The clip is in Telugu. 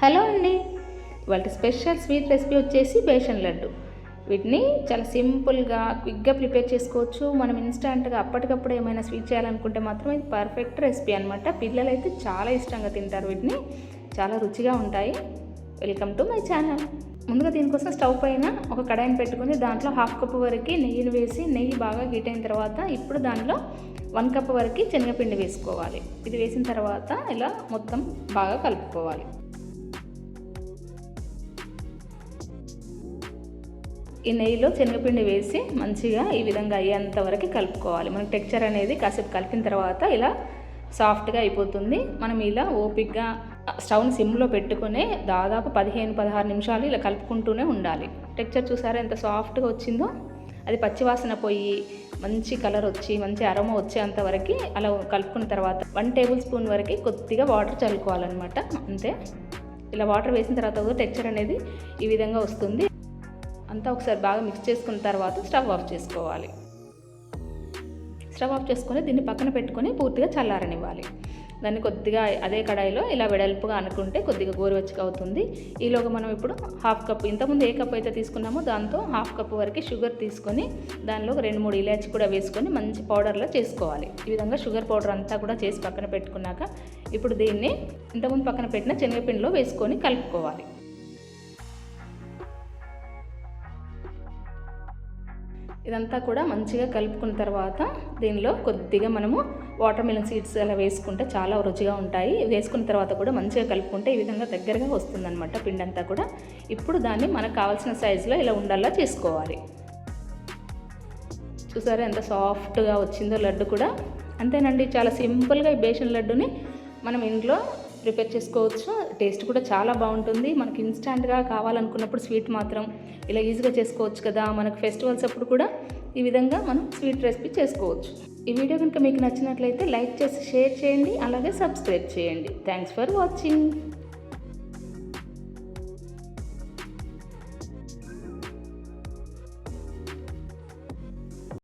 హలో అండి, వాళ్ళ స్పెషల్ స్వీట్ రెసిపీ వచ్చేసి బేసన్ లడ్డు. వీటిని చాలా సింపుల్గా క్విక్గా ప్రిపేర్ చేసుకోవచ్చు. మనం ఇన్స్టెంట్గా అప్పటికప్పుడు ఏమైనా స్వీట్ చేయాలనుకుంటే మాత్రం ఇది పర్ఫెక్ట్ రెసిపీ అనమాట. పిల్లలైతే చాలా ఇష్టంగా తింటారు. వీటిని చాలా రుచిగా ఉంటాయి. Welcome to my channel. ముందుగా దీనికోసం స్టవ్ పైన ఒక కడాయిని పెట్టుకుని దాంట్లో 1/2 కప్పు వరకు నెయ్యిని వేసి నెయ్యి బాగా హీట్ అయిన తర్వాత ఇప్పుడు దాంట్లో 1 కప్పు వరకు శనగపిండి వేసుకోవాలి. ఇది వేసిన తర్వాత ఇలా మొత్తం బాగా కలుపుకోవాలి. ఈ నెయ్యిలో శనగపిండి వేసి మంచిగా ఈ విధంగా అయ్యేంత వరకు కలుపుకోవాలి. మనకి టెక్స్చర్ అనేది కాసేపు కలిపిన తర్వాత ఇలా సాఫ్ట్గా అయిపోతుంది. మనం ఇలా ఓపిక్గా స్టవ్ని సిమ్లో పెట్టుకుని దాదాపు 15-16 నిమిషాలు ఇలా కలుపుకుంటూనే ఉండాలి. టెక్స్చర్ చూసారా ఎంత సాఫ్ట్గా వచ్చిందో. అది పచ్చివాసన పోయి మంచి కలర్ వచ్చి మంచి అరోమా వచ్చేంత వరకు అలా కలుపుకున్న తర్వాత 1 టేబుల్ స్పూన్ వరకు కొద్దిగా వాటర్ చల్లుకోవాలన్నమాట. అంతే. ఇలా వాటర్ వేసిన తర్వాత టెక్స్చర్ అనేది ఈ విధంగా వస్తుంది. అంతా ఒకసారి బాగా మిక్స్ చేసుకున్న తర్వాత స్టవ్ ఆఫ్ చేసుకోవాలి. స్టవ్ ఆఫ్ చేసుకొని దీన్ని పక్కన పెట్టుకొని పూర్తిగా చల్లారనివ్వాలి. దాన్ని కొద్దిగా అదే కడాయిలో ఇలా వెడల్పుగా అనుకుంటే కొద్దిగా గోరువెచ్చగా అవుతుంది. ఈలోగా మనం ఇప్పుడు 1/2 కప్పు, ఇంతకుముందు ఏ కప్పు అయితే తీసుకున్నామో దాంతో 1/2 కప్పు వరకు షుగర్ తీసుకొని దానిలో 2-3 ఇలాచి కూడా వేసుకొని మంచి పౌడర్లో చేసుకోవాలి. ఈ విధంగా షుగర్ పౌడర్ అంతా కూడా చేసి పక్కన పెట్టుకున్నాక ఇప్పుడు దీన్ని ఇంతకుముందు పక్కన పెట్టిన శనగపిండిలో వేసుకొని కలుపుకోవాలి. ఇదంతా కూడా మంచిగా కలుపుకున్న తర్వాత దీనిలో కొద్దిగా మనము వాటర్ మిలన్ సీడ్స్ అలా వేసుకుంటే చాలా రుచిగా ఉంటాయి. వేసుకున్న తర్వాత కూడా మంచిగా కలుపుకుంటే ఈ విధంగా దగ్గరగా వస్తుందన్నమాట పిండి అంతా కూడా. ఇప్పుడు దాన్ని మనకు కావాల్సిన సైజులో ఇలా ఉండల్లా చేసుకోవాలి. చూసారా ఎంత సాఫ్ట్గా వచ్చిందో లడ్డు కూడా. అంతేనండి, చాలా సింపుల్గా ఈ బేసన్ లడ్డుని మనం ఇంట్లో ప్రిపేర్ చేసుకోవచ్చు. టేస్ట్ కూడా చాలా బాగుంటుంది. మనకి ఇన్స్టెంట్గా కావాలనుకున్నప్పుడు స్వీట్ మాత్రం ఇలా ఈజీగా చేసుకోవచ్చు కదా. మనకు ఫెస్టివల్స్ అప్పుడు కూడా ఈ విధంగా మనం స్వీట్ రెసిపీ చేసుకోవచ్చు. ఈ వీడియో కనుక మీకు నచ్చినట్లయితే లైక్ చేసి షేర్ చేయండి, అలాగే సబ్స్క్రైబ్ చేయండి. Thanks for watching.